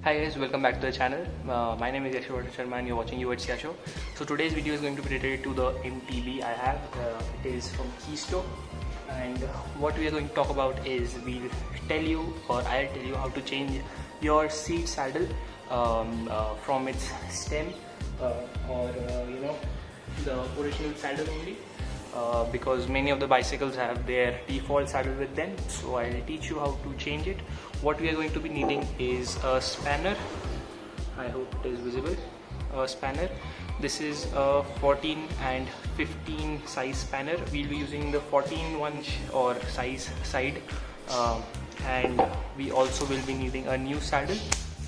Hi guys, welcome back to the channel. My name is Yashwardhan Sharma and you're watching UHCR Show. So today's video is going to be related to the MTB I have. It is from Keystone, and what we are going to talk about is I'll tell you how to change your seat saddle from its stem or the original saddle only. Because many of the bicycles have their default saddle with them, so I'll teach you how to change it. What we are going to be needing is a spanner. I hope it is visible. A spanner. This is a 14 and 15 size spanner. We'll be using the 14 one or size side, and we also will be needing a new saddle.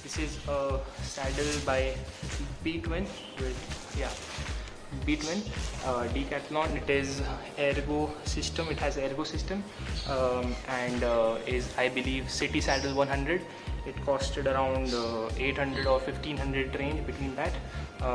This is a saddle by B-Twin B-Twin Decathlon. It is ergo system. It has ergo system and is, I believe, City Saddle 100. It costed around 800 or 1500 range between that,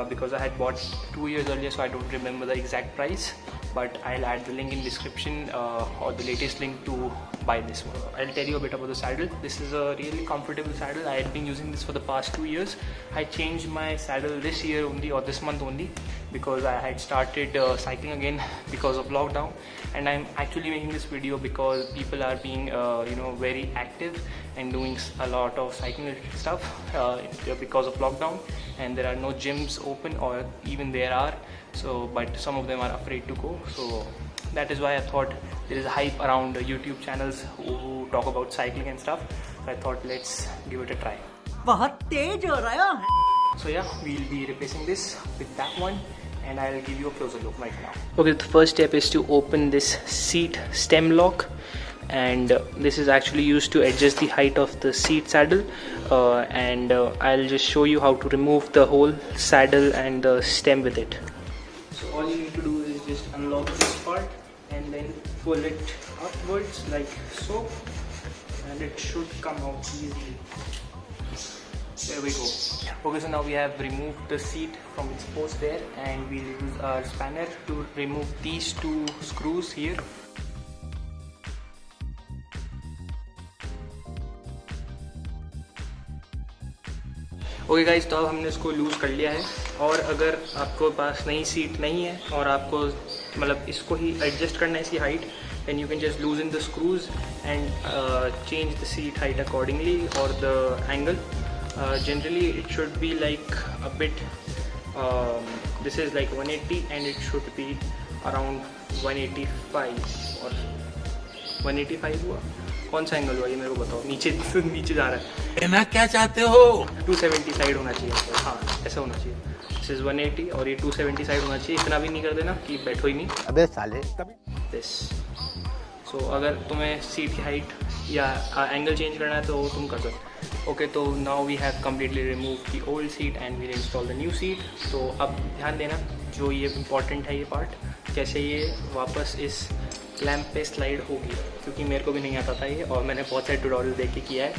because I had bought 2 years earlier, so I don't remember the exact price, but I'll add the link in description or the latest link to buy this one. I'll tell you a bit about the saddle. This is a really comfortable saddle. I had been using this for the past 2 years. I changed my saddle this year only, or this month only, because I had started cycling again because of lockdown. And I'm actually making this video because people are being very active and doing a lot of cycling stuff because of lockdown, and there are no gyms open, or even there are, but some of them are afraid to go. So that is why I thought there is a hype around YouTube channels who talk about cycling and stuff. So I thought let's give it a try. So yeah, we'll be replacing this with that one, and I'll give you a closer look right now. Okay, the first step is to open this seat stem lock, and this is actually used to adjust the height of the seat saddle, and I'll just show you how to remove the whole saddle and the stem with it. So all you need to do is just unlock this part and then pull it upwards like so, and it should come out easily. There we go. Okay, so now we have removed the seat from its post there, and we'll use our spanner to remove these two screws here. Okay guys, तो अब हमने इसको loose कर लिया है, और अगर आपको पास नई सीट नहीं है और आपको मतलब इसको ही एडजस्ट करना है इसकी height, then you can just loosen the screws and change the seat height accordingly, or the angle. Generally it should be like a bit this is like 180 and it should be around 185 or 185 हुआ. कौन सा angle हुआ ये मेरे को बताओ. नीचे नीचे जा रहा है. कहना क्या चाहते हो? 270 साइड होना चाहिए. हाँ, ऐसा होना चाहिए. दिस इज 180 और ये 270 साइड होना चाहिए. इतना भी नहीं कर देना कि बैठो ही नहीं. अबे साले दिस. सो अगर तुम्हें सीट की हाइट या एंगल चेंज करना है तो तुम कर सकते. ओके, तो now we have completely remove the old seat and we install the new seat. तो अब ध्यान देना, जो ये इम्पॉर्टेंट है ये पार्ट, कैसे ये वापस इस लैम्प पे स्लाइड होगी, क्योंकि मेरे को भी नहीं आता था ये, और मैंने बहुत सारे ट्यूटोरियल देख के किया है.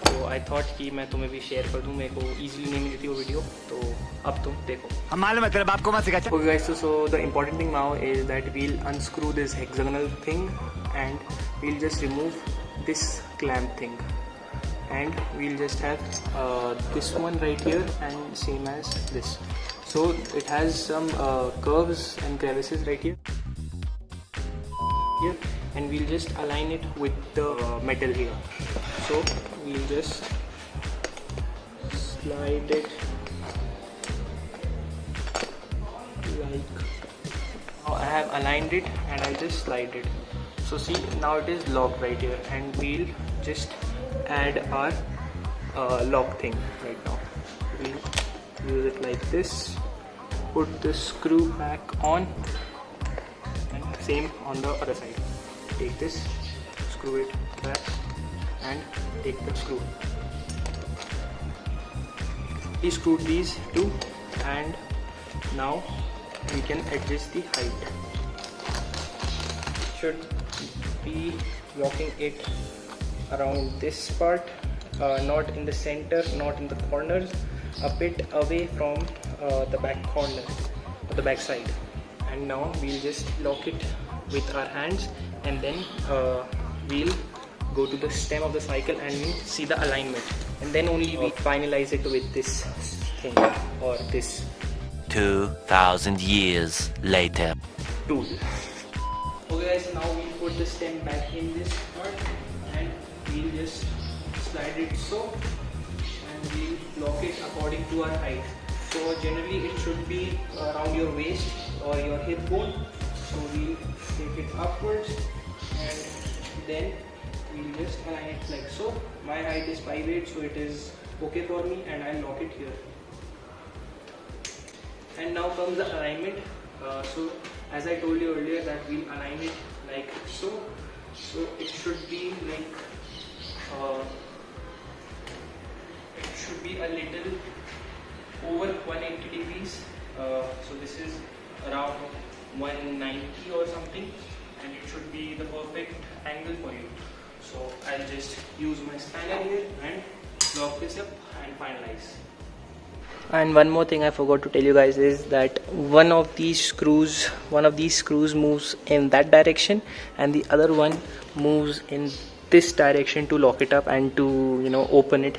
तो आई थॉट कि मैं तुम्हें भी शेयर कर दूं. मेरे को ईजिली नहीं मिली थी वो वीडियो, तो अब तुम देखो. हम मालूम है तेरे बाप को मत सिखा. Okay guys, so the important thing now is that we'll unscrew this hexagonal thing and we'll just remove this clamp thing, and we'll just have this one right here, and same as this. So it has some curves and crevices right here, and we'll just align it with the metal here. So we'll just slide it like, I have aligned it and I just slide it. So see, now it is locked right here, and we'll just add our lock thing right now. We'll use it like this, put the screw back on, and same on the other side. Take this, screw it back, and take the screw. We screwed these two, and now we can adjust the height. Should be locking it around this part, not in the center, not in the corners, a bit away from the back corner or the back side. And now we'll just lock it with our hands, and then we'll go to the stem of the cycle and see the alignment. and then only we finalize it with this thing or this 2,000 years later. tool. Okay guys, now we'll put the stem back in this part and we'll just slide it so, and we'll lock it according to our height. So generally it should be around your waist or your hip bone. So we'll take it upwards and then we'll just align it like so. My height is 5'8", so it is okay for me, and I'll lock it here. And now comes the alignment. So as I told you earlier that we'll align it like so. So it should be like it should be a little over 180 degrees. So this is around 190 or something, and it should be the perfect angle for you. So I'll just use my spanner here and lock this up and finalize. And one more thing I forgot to tell you guys is that one of these screws moves in that direction, and the other one moves in this direction to lock it up and to open it,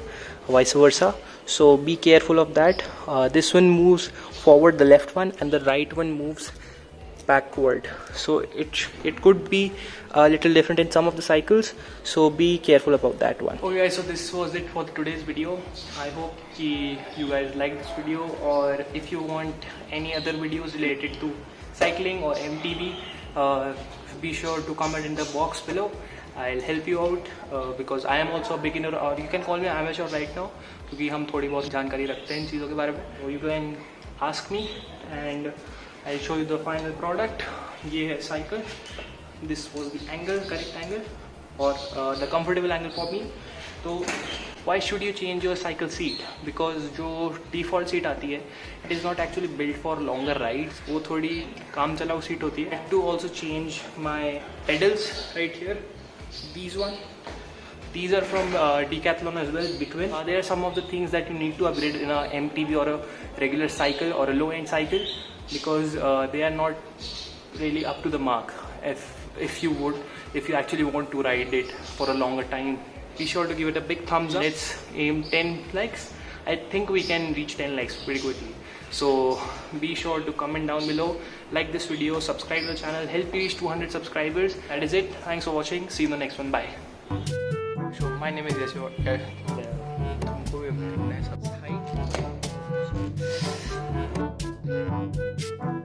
vice versa. So be careful of that. This one moves forward, the left one, and the right one moves backward. So it could be a little different in some of the cycles, so be careful about that one. Okay guys, so this was it for today's video. I hope you guys like this video, or if you want any other videos related to cycling or MTB, be sure to comment in the box below. I'll help you out because I am also a beginner, or you can call me amateur right now, क्योंकि हम थोड़ी बहुत जानकारी रखते हैं इन चीज़ों के बारे में. So you can ask me and I'll show you the final product. ये है cycle. This was the angle, correct angle, or the comfortable angle for me. So why should you change your cycle seat? Because जो default seat आती है, it is not actually built for longer rides. वो थोड़ी काम चलाऊ seat होती है. I have to also change my pedals right here. These are from Decathlon as well, Between. There are some of the things that you need to upgrade in a MTB or a regular cycle or a low-end cycle, because they are not really up to the mark. If you actually want to ride it for a longer time, be sure to give it a big thumbs up. Let's aim 10 likes. I think we can reach 10 likes pretty quickly. So be sure to comment down below, like this video, subscribe to the channel, help me reach 200 subscribers. That is it. Thanks for watching. See you in the next one. Bye. So my name is Yashio. Okay.